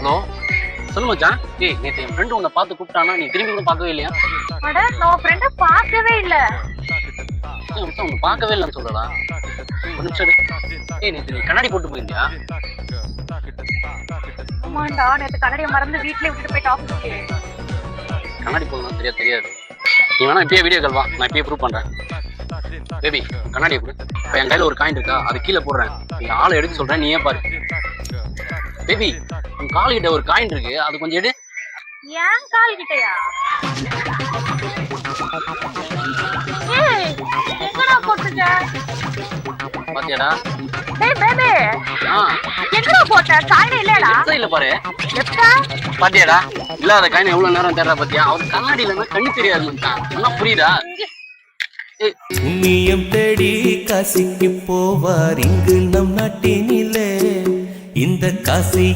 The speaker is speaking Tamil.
ஹலோ சொல்லு மச்சான். ஏய் நேத்து என் ஃப்ரெண்ட் உன்னை பார்த்து கூப்பிட்டானா, நீ திரும்பி கூட பார்க்கவே இல்லையா? அட நான் ஃப்ரெண்ட பார்க்கவே இல்ல. உன்னை பார்க்கவே இல்லைன்னு சொல்லடா. ஒரு நிமிஷம் இரு. ஏய் நேத்து நீ கண்ணாடி போட்டு போயிருந்தியா? ஆமாண்டா, நேத்து கண்ணாடியை மறந்து வீட்லயே விட்டுட்டு போயிட்டு ஆஃபீஸ்க்கு. கண்ணாடி போடலாம் தெரியாது. நீ வேணா இப்பயே வீடியோ கால் வா, நான் இப்பயே ப்ரூவ் பண்றேன். பேபி கண்ணாடியை கொடு. இப்போ என் கையில ஒரு காயின் இருக்கா, அது கீழே போடுறேன். நீ ஆளை எடுக்க சொல்றேன், நீ ஏன் பாரு. பேபி உன் கால் கிட்ட ஒரு காயின் இருக்கு, அது கொஞ்சம் எடு. ஏன் கால் கிட்டயா? ஏய் எங்கடா போட்டுட்ட? பாத்தியாடா? டேய் பேபி, ஆ எங்கடா போட்ட? காயினே இல்லடா. இல்ல பாரு. எப்பா? பாத்தியாடா? இல்லாத காயின் எவ்வளவு நேரம் தேடுறா பாத்தியா? அவர் கண்ணாடி இல்லைன்னா கண்ணு தெரியாது மச்சான். சொன்னா புரியுதா? புண்ணியம் தேடி காசிக்கு போவார் இங்கு நம் நாட்டினிலே இந்த காசி